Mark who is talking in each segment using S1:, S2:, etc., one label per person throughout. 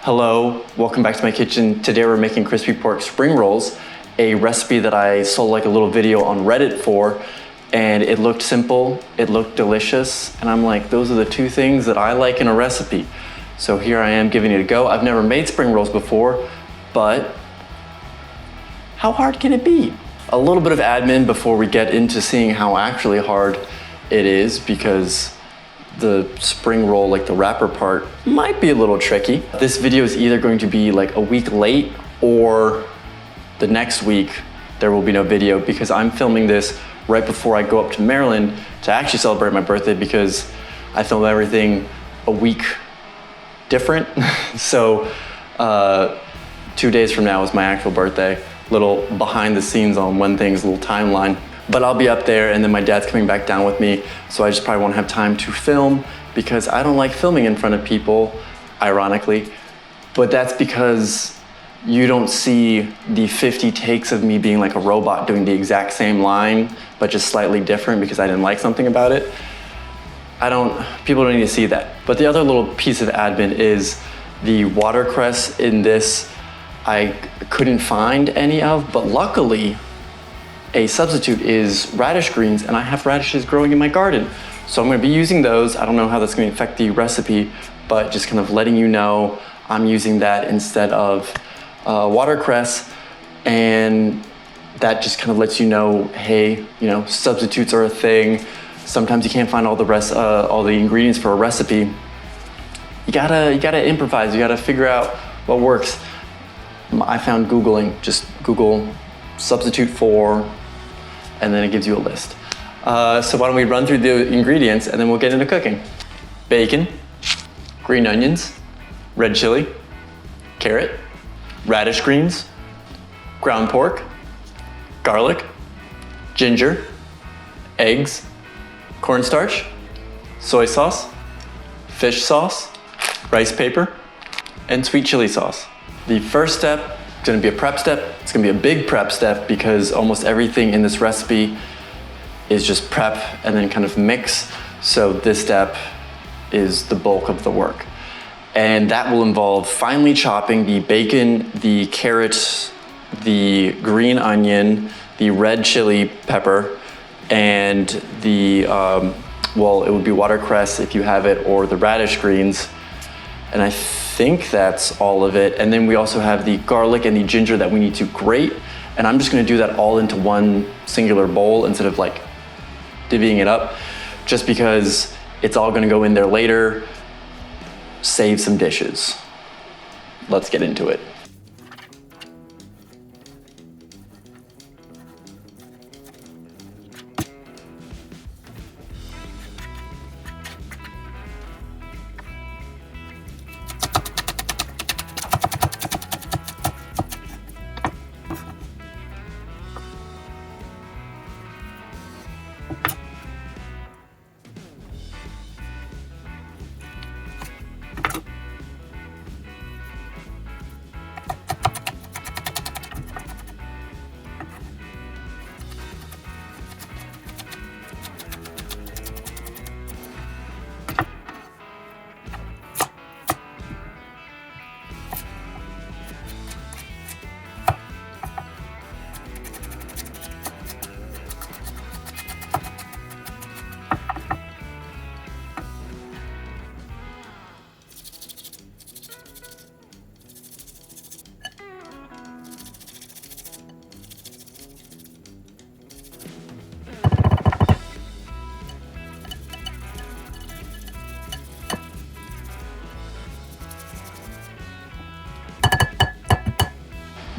S1: Hello, welcome back to my kitchen. Today we're making crispy pork spring rolls, a recipe that I saw like a little video on Reddit for, and it looked simple, it looked delicious, and I'm like, those are the two things that I like in a recipe. So here I am giving it a go. I've never made spring rolls before, but how hard can it be? A little bit of admin before we get into seeing how actually hard it is, because the spring roll, like the wrapper part, might be a little tricky. This video is either going to be like a week late or the next week there will be no video, because I'm filming this right before I go up to Maryland to actually celebrate my birthday, because I filmed everything a week different. So 2 days from now is my actual birthday. Little behind the scenes on when things, little timeline. But I'll be up there, and then my dad's coming back down with me, so I just probably won't have time to film, because I don't like filming in front of people, ironically. But that's because you don't see the 50 takes of me being like a robot doing the exact same line, but just slightly different because I didn't like something about it. People don't need to see that. But the other little piece of admin is the watercress in this I couldn't find any of, but luckily a substitute is radish greens, and I have radishes growing in my garden. So I'm gonna be using those. I don't know how that's gonna affect the recipe, but just kind of letting you know I'm using that instead of watercress, and that just kind of lets you know, hey, substitutes are a thing. Sometimes you can't find all the ingredients for a recipe. You gotta improvise. You gotta figure out what works. I found Googling, just Google substitute for, and then it gives you a list. So why don't we run through the ingredients and then we'll get into cooking. Bacon, green onions, red chili, carrot, radish greens, ground pork, garlic, ginger, eggs, cornstarch, soy sauce, fish sauce, rice paper, and sweet chili sauce. The first step is gonna be a prep step. It's gonna be a big prep step because almost everything in this recipe is just prep and then kind of mix. So this step is the bulk of the work. And that will involve finely chopping the bacon, the carrot, the green onion, the red chili pepper, and the, it would be watercress if you have it, or the radish greens. And I think that's all of it. And then we also have the garlic and the ginger that we need to grate. And I'm just gonna do that all into one singular bowl instead of like divvying it up, just because it's all gonna go in there later. Save some dishes. Let's get into it.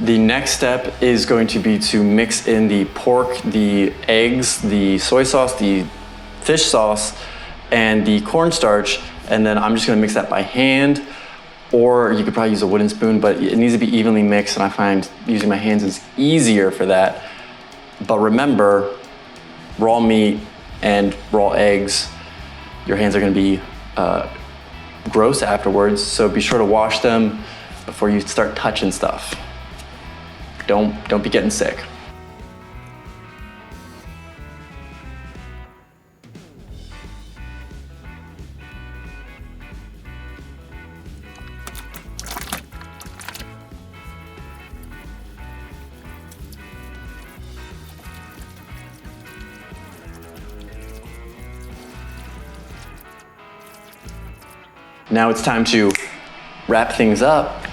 S1: The next step is going to be to mix in the pork, the eggs, the soy sauce, the fish sauce, and the cornstarch. And then I'm just gonna mix that by hand, or you could probably use a wooden spoon, but it needs to be evenly mixed, and I find using my hands is easier for that. But remember, raw meat and raw eggs, your hands are gonna be gross afterwards, so be sure to wash them before you start touching stuff. Don't be getting sick. Now it's time to wrap things up.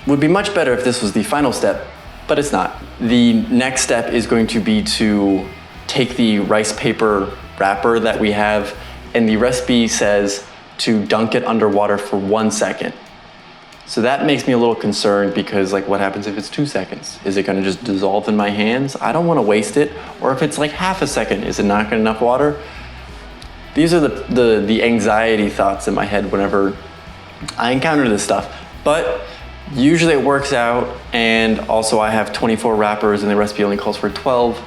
S1: Would be much better if this was the final step, but it's not. The next step is going to be to take the rice paper wrapper that we have, and the recipe says to dunk it underwater for 1 second. So that makes me a little concerned because like what happens if it's 2 seconds? Is it gonna just dissolve in my hands? I don't wanna waste it. Or if it's like half a second, is it not getting enough water? These are the anxiety thoughts in my head whenever I encounter this stuff. But usually it works out, and also I have 24 wrappers and the recipe only calls for 12.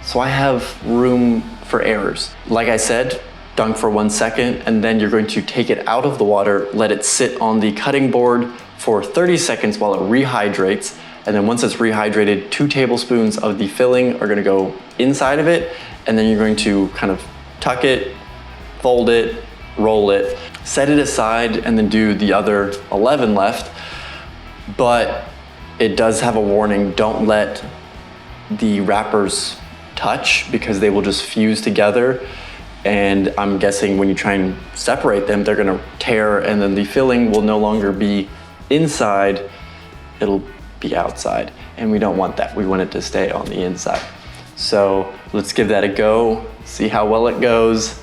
S1: So I have room for errors. Like I said, dunk for 1 second, and then you're going to take it out of the water, let it sit on the cutting board for 30 seconds while it rehydrates. And then once it's rehydrated, 2 tablespoons of the filling are gonna go inside of it. And then you're going to kind of tuck it, fold it, roll it, set it aside, and then do the other 11 left. But it does have a warning, don't let the wrappers touch because they will just fuse together. And I'm guessing when you try and separate them, they're gonna tear, and then the filling will no longer be inside, it'll be outside. And we don't want that, we want it to stay on the inside. So let's give that a go, see how well it goes.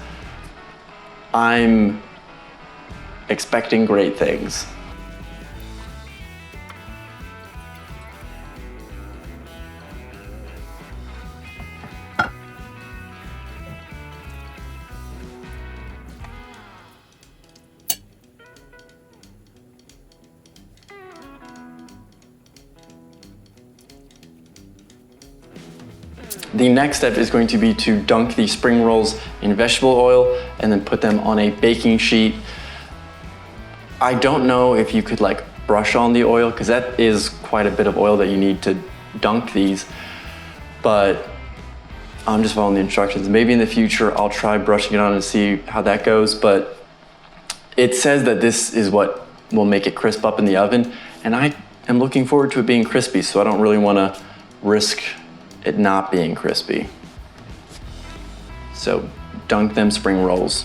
S1: I'm expecting great things. The next step is going to be to dunk the spring rolls in vegetable oil and then put them on a baking sheet. I don't know if you could like brush on the oil because that is quite a bit of oil that you need to dunk these, but I'm just following the instructions. Maybe in the future I'll try brushing it on and see how that goes, but it says that this is what will make it crisp up in the oven, and I am looking forward to it being crispy, so I don't really want to risk it not being crispy. So dunk them spring rolls.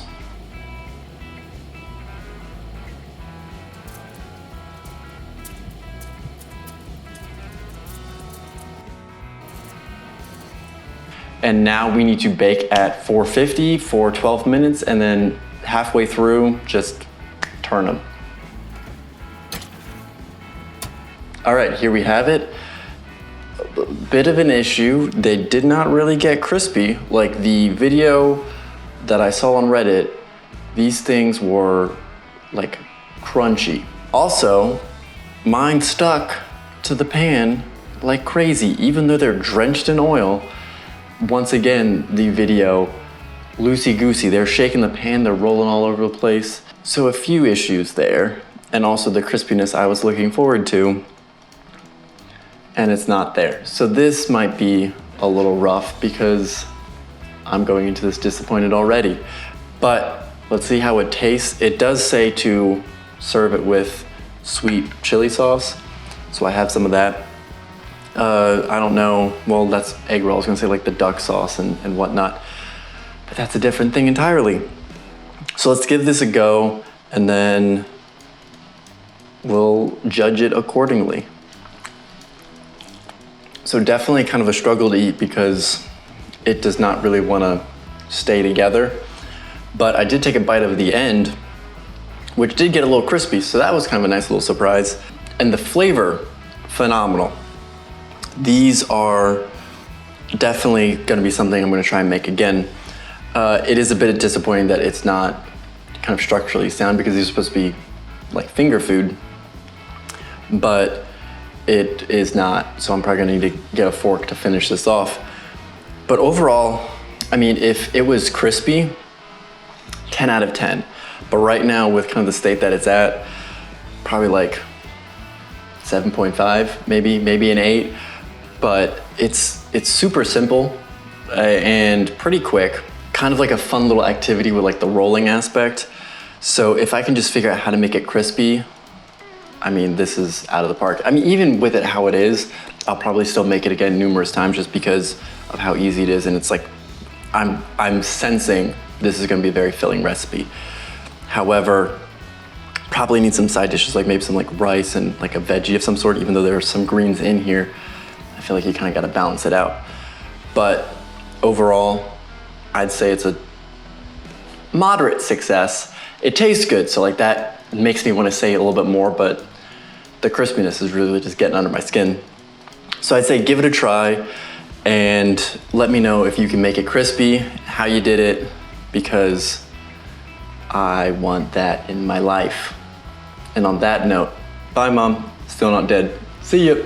S1: And now we need to bake at 450 for 12 minutes, and then halfway through, just turn them. All right, here we have it. A bit of an issue. They did not really get crispy. Like the video that I saw on Reddit, these things were like crunchy. Also, mine stuck to the pan like crazy, even though they're drenched in oil. Once again, the video, loosey-goosey. They're shaking the pan, they're rolling all over the place. So a few issues there, and also the crispiness I was looking forward to, and it's not there. So this might be a little rough because I'm going into this disappointed already. But let's see how it tastes. It does say to serve it with sweet chili sauce, so I have some of that. I don't know, well, that's egg roll. I was gonna say like the duck sauce and whatnot, but that's a different thing entirely. So let's give this a go, and then we'll judge it accordingly. So definitely kind of a struggle to eat because it does not really wanna stay together. But I did take a bite of the end, which did get a little crispy, so that was kind of a nice little surprise. And the flavor, phenomenal. These are definitely gonna be something I'm gonna try and make again. It is a bit disappointing that it's not kind of structurally sound because these are supposed to be like finger food, but it is not, so I'm probably gonna need to get a fork to finish this off. But overall, I mean, if it was crispy, 10 out of 10. But right now, with kind of the state that it's at, probably like 7.5, maybe an 8. But it's super simple and pretty quick. Kind of like a fun little activity with like the rolling aspect. So if I can just figure out how to make it crispy, I mean, this is out of the park. I mean, even with it how it is, I'll probably still make it again numerous times just because of how easy it is. And it's like, I'm sensing this is gonna be a very filling recipe. However, Probably need some side dishes, like maybe some like rice and like a veggie of some sort, even though there are some greens in here. I feel like you kind of got to balance it out. But overall, I'd say it's a moderate success. It tastes good, so like that makes me want to say a little bit more, but the crispiness is really just getting under my skin. So I'd say give it a try and let me know if you can make it crispy, how you did it, because I want that in my life. And on that note, bye Mom, still not dead. See ya.